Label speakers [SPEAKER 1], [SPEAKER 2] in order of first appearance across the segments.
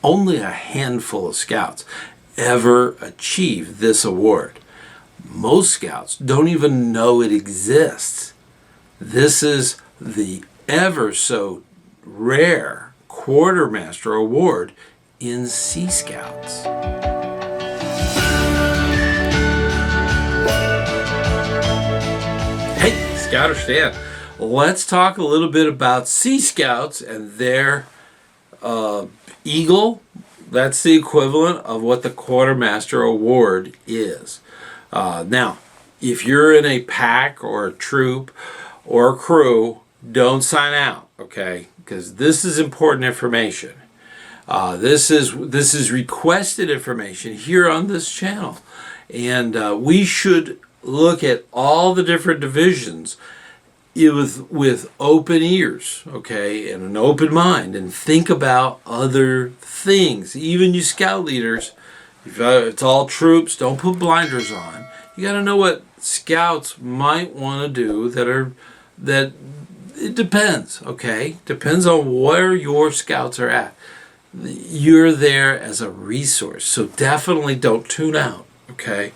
[SPEAKER 1] only a handful of scouts ever achieve this award. Most scouts don't even know it exists. This is the ever so rare Quartermaster Award in Sea Scouts. Hey, ScouterStan, let's talk a little bit about Sea Scouts and their Eagle. That's the equivalent of what the Quartermaster Award is. Now, if you're in a pack or a troop or a crew, don't sign out, okay? Because this is important information. This is requested information here on this channel, and we should look at all the different divisions with open ears, okay, and an open mind, and think about other things. Even you scout leaders, if it's all troops, don't put blinders on. You got to know what scouts might want to do that it depends, okay? Depends on where your scouts are at. You're there as a resource, so definitely don't tune out, okay?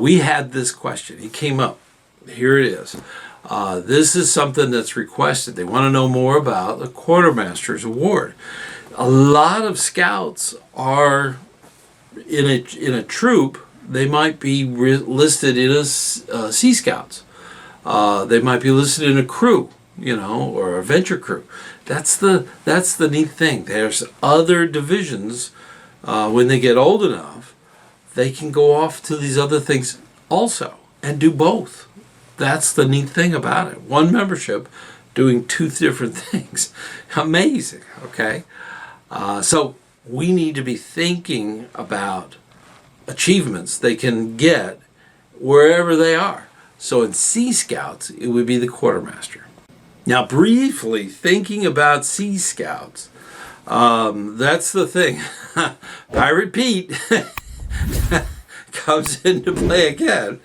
[SPEAKER 1] We had this question. It came up. Here it is. This is something that's requested. They want to know more about the Quartermaster's Award. A lot of scouts are in a troop. They might be listed in a Sea Scouts. They might be listed in a crew, or a venture crew. That's the neat thing. There's other divisions. When they get old enough, they can go off to these other things also and do both. That's the neat thing about it. One membership doing two different things. Amazing, okay? So we need to be thinking about achievements they can get wherever they are. So in Sea Scouts, it would be the Quartermaster. Now, briefly, thinking about Sea Scouts, that's the thing. Pirate Pete comes into play again,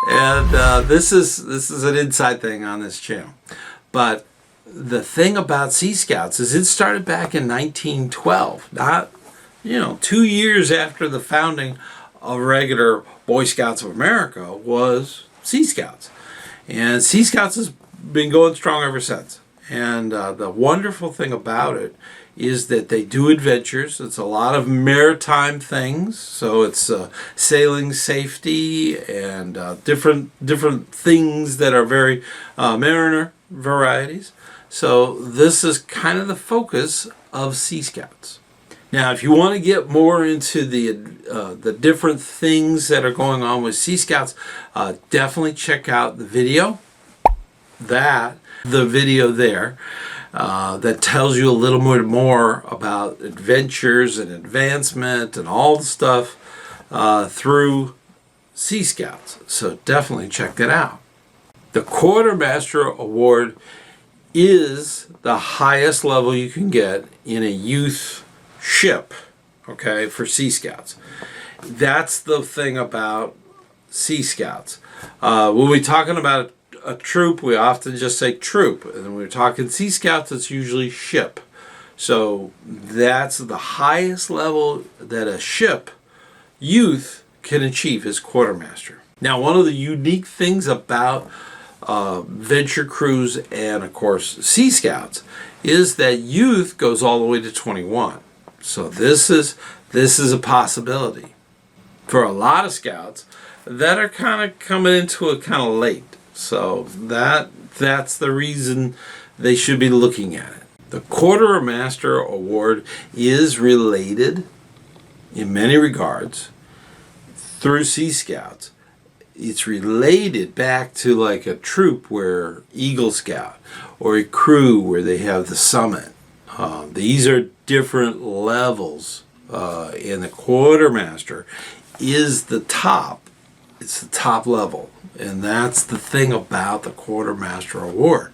[SPEAKER 1] and this is an inside thing on this channel. But the thing about Sea Scouts is it started back in 1912, not 2 years after the founding of regular Boy Scouts of America was Sea Scouts, and Sea Scouts has been going strong ever since. And the wonderful thing about it is that they do adventures. It's a lot of maritime things, so it's sailing safety and different things that are very mariner varieties. So this is kind of the focus of Sea Scouts. Now, if you want to get more into the different things that are going on with Sea Scouts, definitely check out the video. The video there that tells you a little more about adventures and advancement and all the stuff through Sea Scouts. So definitely check that out. The Quartermaster Award is the highest level you can get in a youth ship, okay, for Sea Scouts. That's the thing about Sea Scouts. When we're talking about a troop, we often just say troop, and when we're talking Sea Scouts, it's usually ship. So that's the highest level that a ship youth can achieve is Quartermaster. Now, one of the unique things about venture crews and of course Sea Scouts is that youth goes all the way to 21. So this is a possibility for a lot of scouts that are kind of coming into it kind of late. So that's the reason they should be looking at it. The Quartermaster Award is related in many regards through Sea Scouts. It's related back to like a troop where Eagle Scout, or a crew where they have the Summit. These are different levels, and the Quartermaster is the top. It's the top level, and that's the thing about the Quartermaster Award.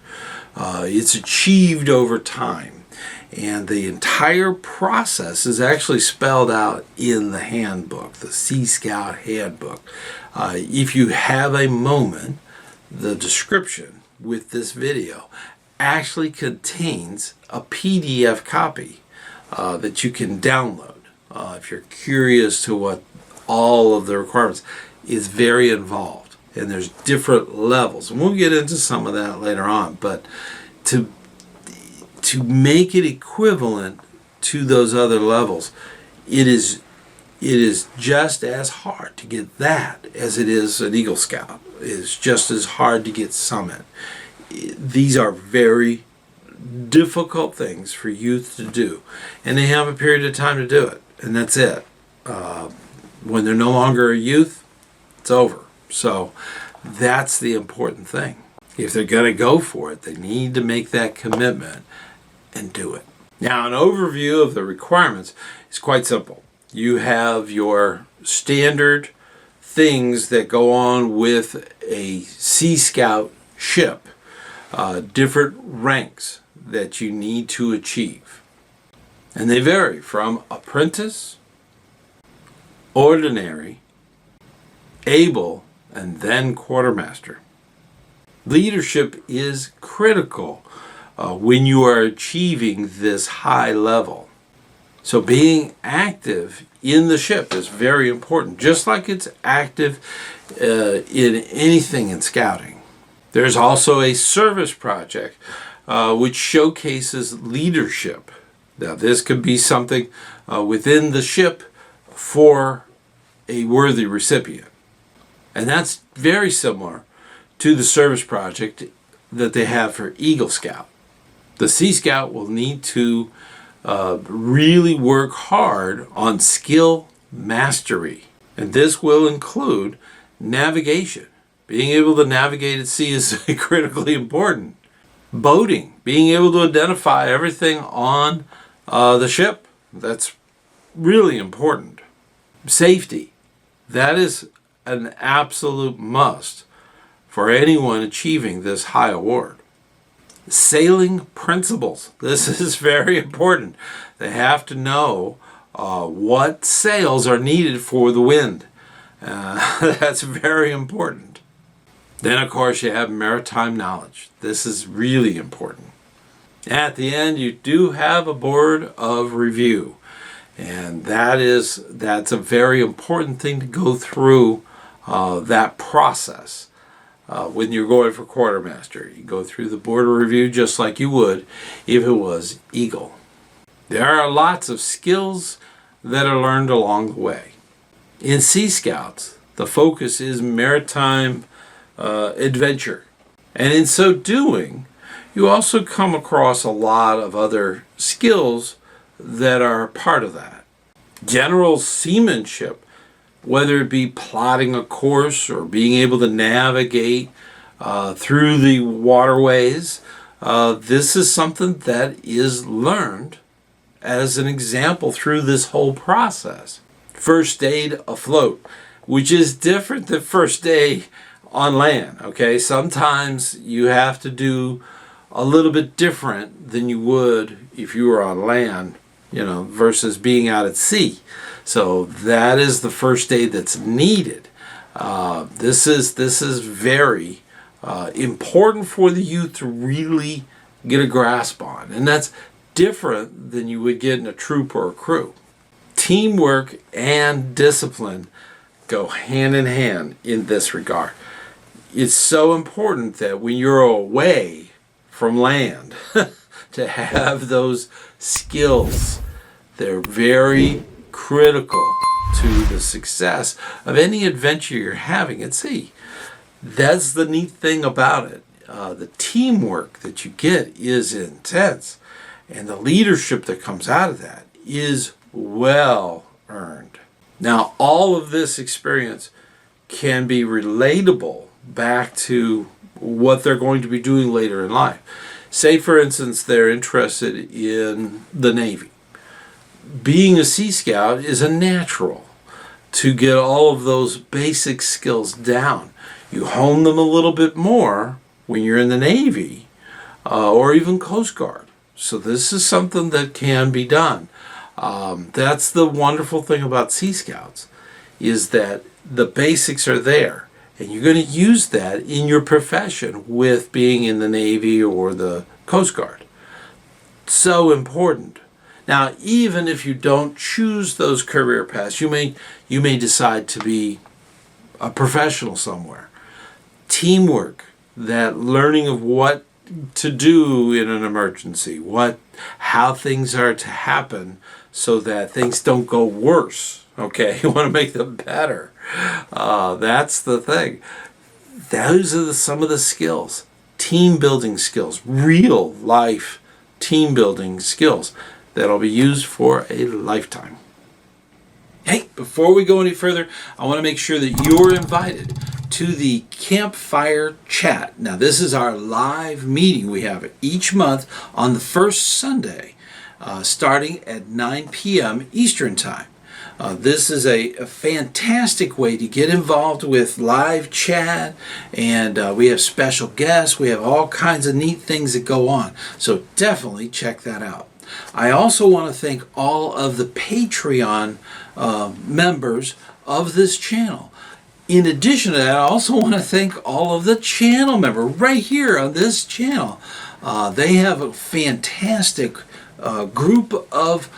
[SPEAKER 1] It's achieved over time, and the entire process is actually spelled out in the handbook, the Sea Scout Handbook. If you have a moment, the description with this video actually contains a PDF copy that you can download if you're curious to what all of the requirements. Is very involved, and there's different levels, and we'll get into some of that later on. But to make it equivalent to those other levels, it is just as hard to get that as it is an Eagle Scout. It's just as hard to get Summit. These are very difficult things for youth to do, and they have a period of time to do it, and that's it. When they're no longer a youth, it's over. So that's the important thing. If they're going to go for it, they need to make that commitment and do it. Now, an overview of the requirements is quite simple. You have your standard things that go on with a Sea Scout ship, different ranks that you need to achieve. And they vary from apprentice, ordinary, able, and then quartermaster. Leadership is critical when you are achieving this high level. So being active in the ship is very important, just like it's active in anything in scouting. There's also a service project which showcases leadership. Now, this could be something within the ship for a worthy recipient. And that's very similar to the service project that they have for Eagle Scout. The Sea Scout will need to really work hard on skill mastery. And this will include navigation. Being able to navigate at sea is critically important. Boating, being able to identify everything on the ship, that's really important. Safety, that is an absolute must for anyone achieving this high award. Sailing principles, this is very important. They have to know what sails are needed for the wind. That's very important. Then, of course, you have maritime knowledge. This is really important. At the end, you do have a board of review, and that's a very important thing to go through that process. When you're going for quartermaster, you go through the board of review just like you would if it was Eagle. There are lots of skills that are learned along the way. In Sea Scouts, the focus is maritime adventure. And in so doing, you also come across a lot of other skills that are part of that. General seamanship, whether it be plotting a course or being able to navigate through the waterways, this is something that is learned as an example through this whole process. First aid afloat, which is different than first aid on land, okay? Sometimes you have to do a little bit different than you would if you were on land, versus being out at sea. So that is the first aid that's needed. This is very important for the youth to really get a grasp on, and that's different than you would get in a troop or a crew. Teamwork and discipline go hand in hand in this regard. It's so important that when you're away from land to have those skills. They're very critical to the success of any adventure you're having at sea. That's the neat thing about it. The teamwork that you get is intense, and the leadership that comes out of that is well earned. Now, all of this experience can be relatable back to what they're going to be doing later in life. Say, for instance, they're interested in the Navy. Being a Sea Scout is a natural to get all of those basic skills down. You hone them a little bit more when you're in the Navy or even Coast Guard. So this is something that can be done. That's the wonderful thing about Sea Scouts, is that the basics are there. And you're going to use that in your profession with being in the Navy or the Coast Guard. So important. Now, even if you don't choose those career paths, you may decide to be a professional somewhere. Teamwork, that learning of what to do in an emergency, how things are to happen so that things don't go worse. Okay, you want to make them better. That's the thing. Those are some of the skills, team building skills, real life team building skills that'll be used for a lifetime. Hey, before we go any further, I want to make sure that you're invited to the Campfire Chat. Now, this is our live meeting we have each month on the first Sunday, starting at 9 p.m. Eastern Time. This is a fantastic way to get involved with live chat, and we have special guests. We have all kinds of neat things that go on. So definitely check that out. I also want to thank all of the Patreon members of this channel. In addition to that, I also want to thank all of the channel members right here on this channel. They have a fantastic group of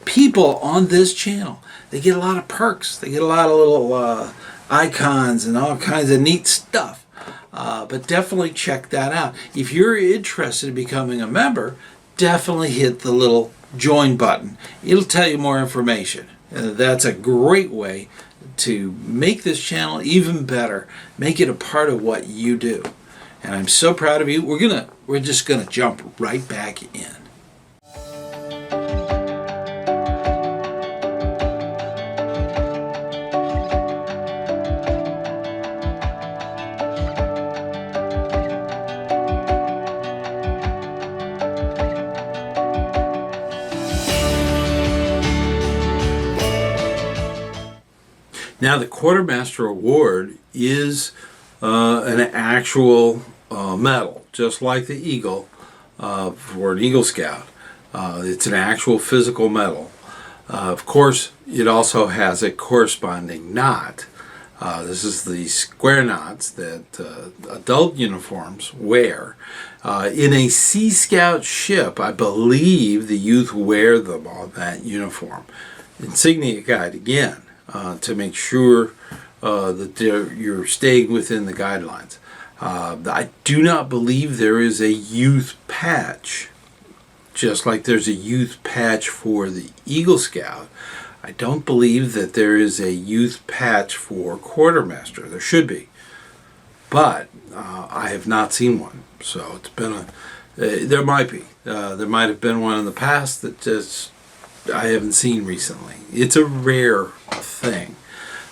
[SPEAKER 1] people on this channel. They get a lot of perks. They get a lot of little icons and all kinds of neat stuff. But definitely check that out. If you're interested in becoming a member, definitely hit the little join button. It'll tell you more information. That's a great way to make this channel even better. Make it a part of what you do. And I'm so proud of you. We're just gonna jump right back in. Now, the Quartermaster Award is an actual medal, just like the Eagle for an Eagle Scout. It's an actual physical medal. Of course, it also has a corresponding knot. This is the square knots that adult uniforms wear. In a Sea Scout ship, I believe the youth wear them on that uniform. Insignia guide again. To make sure that you're staying within the guidelines. I do not believe there is a youth patch, just like there's a youth patch for the Eagle Scout. I don't believe that there is a youth patch for Quartermaster. There should be, but I have not seen one. So it's been there might be. There might have been one in the past that just I haven't seen recently. It's a rare thing.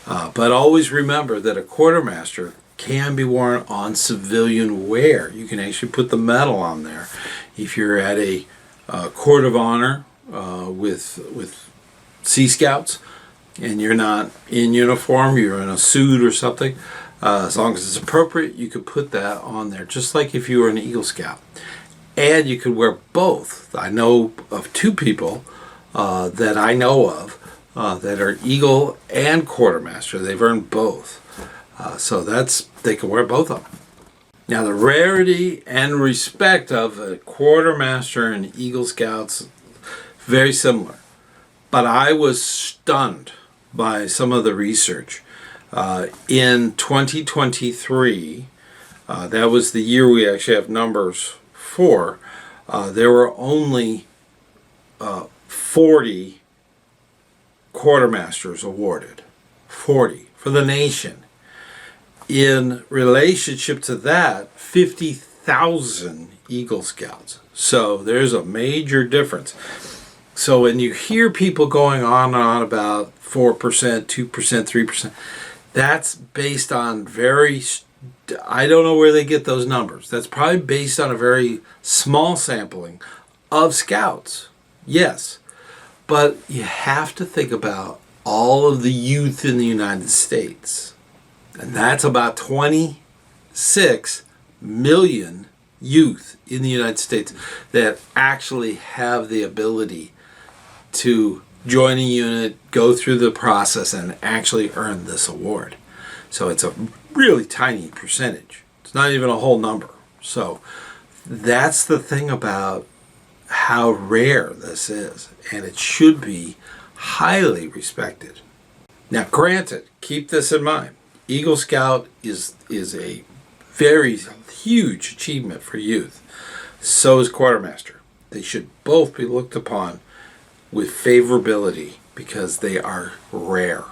[SPEAKER 1] But always remember that a quartermaster can be worn on civilian wear. You can actually put the medal on there. If you're at a court of honor with Sea Scouts and you're not in uniform, you're in a suit or something, as long as it's appropriate, you could put that on there, just like if you were an Eagle Scout. And you could wear both. I know of two people that I know of that are Eagle and Quartermaster. They've earned both. So they can wear both of them. Now, the rarity and respect of a Quartermaster and Eagle Scouts, very similar. But I was stunned by some of the research. In 2023, that was the year we actually have numbers for, there were only 40 quartermasters awarded. 40 for the nation. In relationship to that, 50,000 Eagle Scouts. So there's a major difference. So when you hear people going on and on about 4%, 2%, 3%, that's based on I don't know where they get those numbers. That's probably based on a very small sampling of Scouts. Yes. But you have to think about all of the youth in the United States. And that's about 26 million youth in the United States that actually have the ability to join a unit, go through the process, and actually earn this award. So it's a really tiny percentage. It's not even a whole number. So that's the thing about how rare this is, and it should be highly respected. Now, granted, keep this in mind. Eagle Scout is a very huge achievement for youth. So is Quartermaster. They should both be looked upon with favorability because they are rare,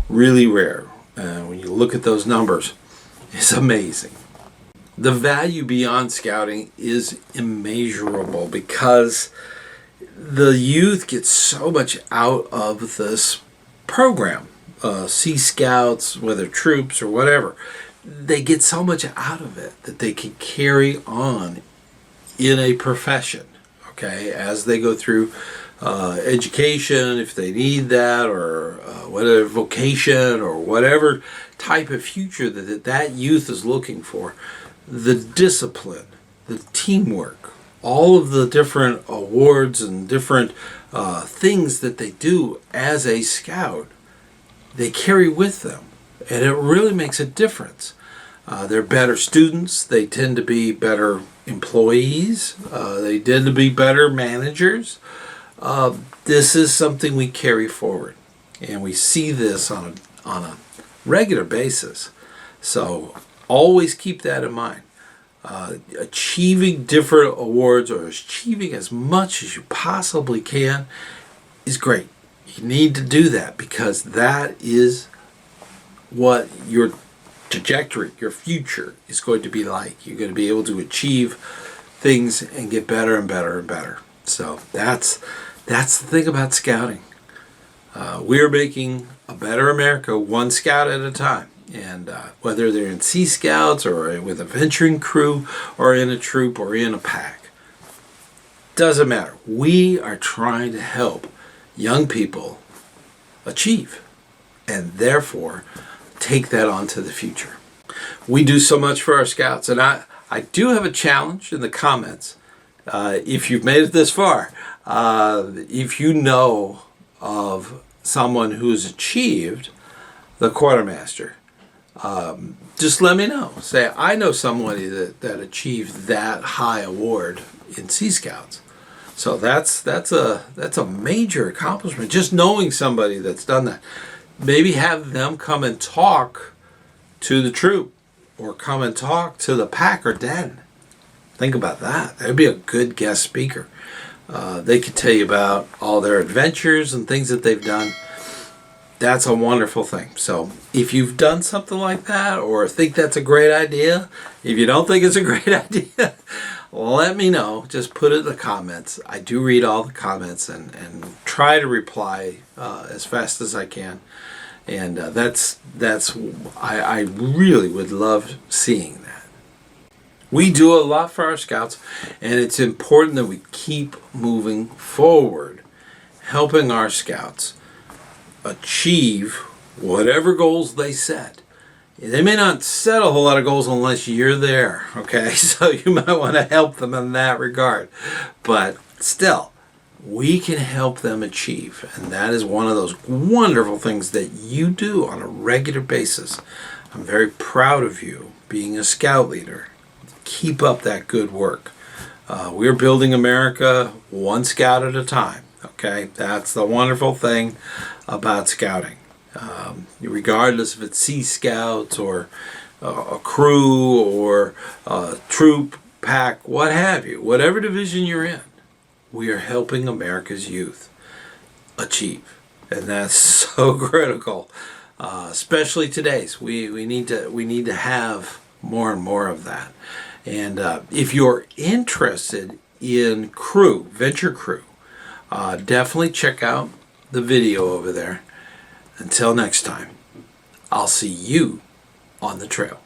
[SPEAKER 1] really rare. When you look at those numbers, it's amazing. The value beyond scouting is immeasurable because the youth get so much out of this program. Sea Scouts, whether troops or whatever, they get so much out of it that they can carry on in a profession, okay, as they go through education, if they need that, or whatever vocation or whatever type of future that youth is looking for. The discipline, the teamwork, all of the different awards and different things that they do as a scout, they carry with them, and it really makes a difference. They're better students. They tend to be better employees. They tend to be better managers. This is something we carry forward, and we see this on a regular basis. So always keep that in mind. Achieving different awards or achieving as much as you possibly can is great. You need to do that because that is what your trajectory, your future is going to be like. You're going to be able to achieve things and get better and better and better. So that's the thing about scouting. We're making a better America one scout at a time. And whether they're in Sea Scouts or with a venturing crew or in a troop or in a pack, doesn't matter. We are trying to help young people achieve and therefore take that on to the future. We do so much for our scouts, and I do have a challenge in the comments. If you've made it this far, if you know of someone who's achieved the Quartermaster, just let me know. Say, I know somebody that achieved that high award in Sea Scouts. So that's a major accomplishment. Just knowing somebody that's done that. Maybe have them come and talk to the troop or come and talk to the pack or den. Think about that. That'd be a good guest speaker. They could tell you about all their adventures and things that they've done. That's a wonderful thing. So if you've done something like that or think that's a great idea, if you don't think it's a great idea, let me know. Just put it in the comments. I do read all the comments and try to reply as fast as I can. And I really would love seeing that. We do a lot for our scouts, and it's important that we keep moving forward, helping our scouts achieve whatever goals they set. They may not set a whole lot of goals unless you're there, okay? So you might want to help them in that regard. But still, we can help them achieve. And that is one of those wonderful things that you do on a regular basis. I'm very proud of you being a scout leader. Keep up that good work. We're building America one scout at a time, okay? That's the wonderful thing about scouting. Regardless if it's Sea Scouts or a crew or a troop, pack, what have you, whatever division you're in, we are helping America's youth achieve, and that's so critical, especially today's. We need to have more and more of that. And if you're interested in crew, venture crew, definitely check out the video over there. Until next time, I'll see you on the trail.